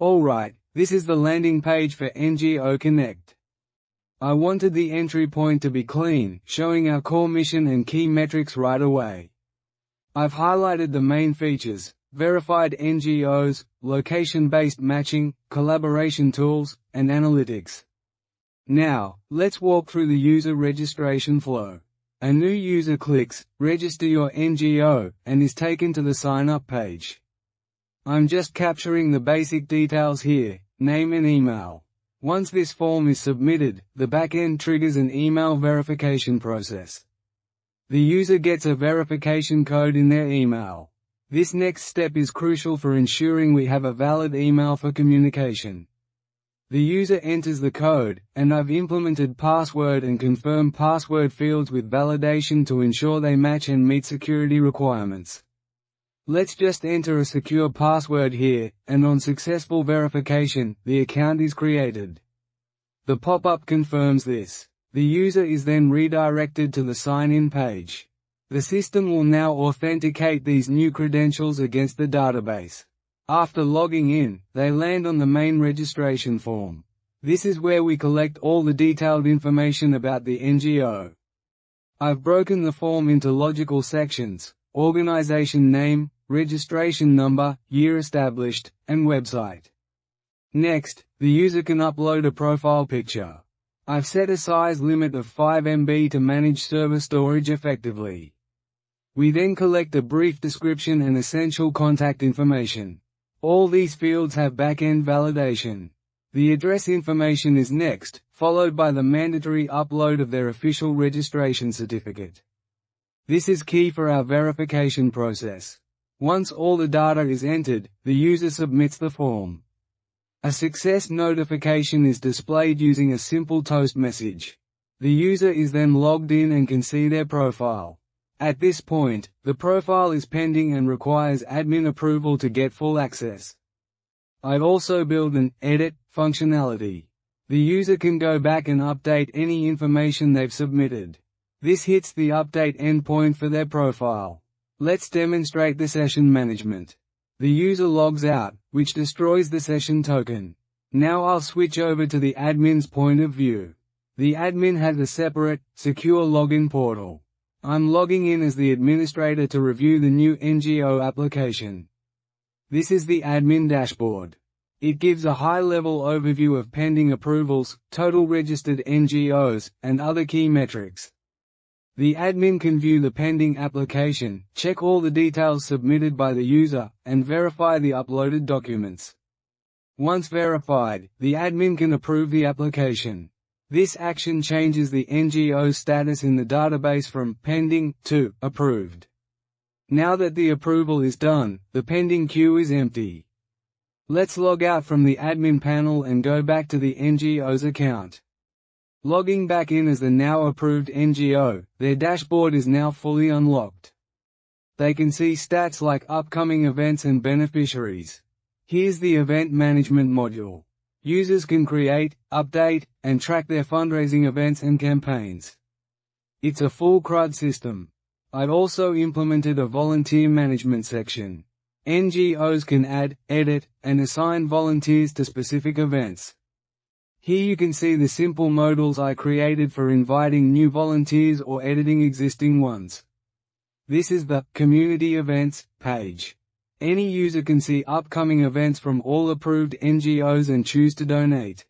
Alright, this is the landing page for NGO Connect. I wanted the entry point to be clean, showing our core mission and key metrics right away. I've highlighted the main features: verified NGOs, location-based matching, collaboration tools, and analytics. Now, let's walk through the user registration flow. A new user clicks, "Register your NGO," and is taken to the sign-up page. I'm just capturing the basic details here, name and email. Once this form is submitted, the backend triggers an email verification process. The user gets a verification code in their email. This next step is crucial for ensuring we have a valid email for communication. The user enters the code, and I've implemented password and confirm password fields with validation to ensure they match and meet security requirements. Let's just enter a secure password here, and on successful verification, the account is created. The pop-up confirms this. The user is then redirected to the sign-in page. The system will now authenticate these new credentials against the database. After logging in, they land on the main registration form. This is where we collect all the detailed information about the NGO. I've broken the form into logical sections: organization name, registration number, year established, and website. Next, the user can upload a profile picture. I've set a size limit of 5 MB to manage server storage effectively. We then collect a brief description and essential contact information. All these fields have back-end validation. The address information is next, followed by the mandatory upload of their official registration certificate. This is key for our verification process. Once all the data is entered, the user submits the form. A success notification is displayed using a simple toast message. The user is then logged in and can see their profile. At this point, the profile is pending and requires admin approval to get full access. I've also built an edit functionality. The user can go back and update any information they've submitted. This hits the update endpoint for their profile. Let's demonstrate the session management. The user logs out, which destroys the session token. Now I'll switch over to the admin's point of view. The admin has a separate, secure login portal. I'm logging in as the administrator to review the new NGO application. This is the admin dashboard. It gives a high-level overview of pending approvals, total registered NGOs, and other key metrics. The admin can view the pending application, check all the details submitted by the user, and verify the uploaded documents. Once verified, the admin can approve the application. This action changes the NGO status in the database from pending to approved. Now that the approval is done, the pending queue is empty. Let's log out from the admin panel and go back to the NGO's account. Logging back in as the now approved NGO, their dashboard is now fully unlocked. They can see stats like upcoming events and beneficiaries. Here's the event management module. Users can create, update, and track their fundraising events and campaigns. It's a full CRUD system. I've also implemented a volunteer management section. NGOs can add, edit, and assign volunteers to specific events. Here you can see the simple modules I created for inviting new volunteers or editing existing ones. This is the Community Events page. Any user can see upcoming events from all approved NGOs and choose to donate.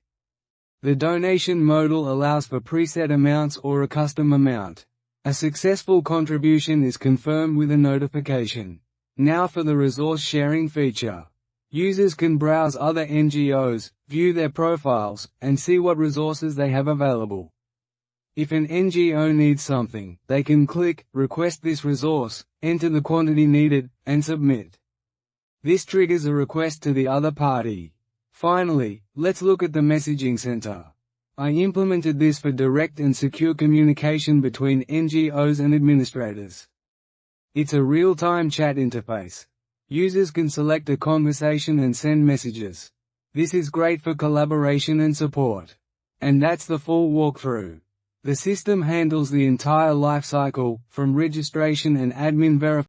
The donation module allows for preset amounts or a custom amount. A successful contribution is confirmed with a notification. Now for the resource sharing feature. Users can browse other NGOs, view their profiles, and see what resources they have available. If an NGO needs something, they can click Request this resource, enter the quantity needed, and submit. This triggers a request to the other party. Finally, let's look at the messaging center. I implemented this for direct and secure communication between NGOs and administrators. It's a real-time chat interface. Users can select a conversation and send messages. This is great for collaboration and support. And that's the full walkthrough. The system handles the entire life cycle, from registration and admin verification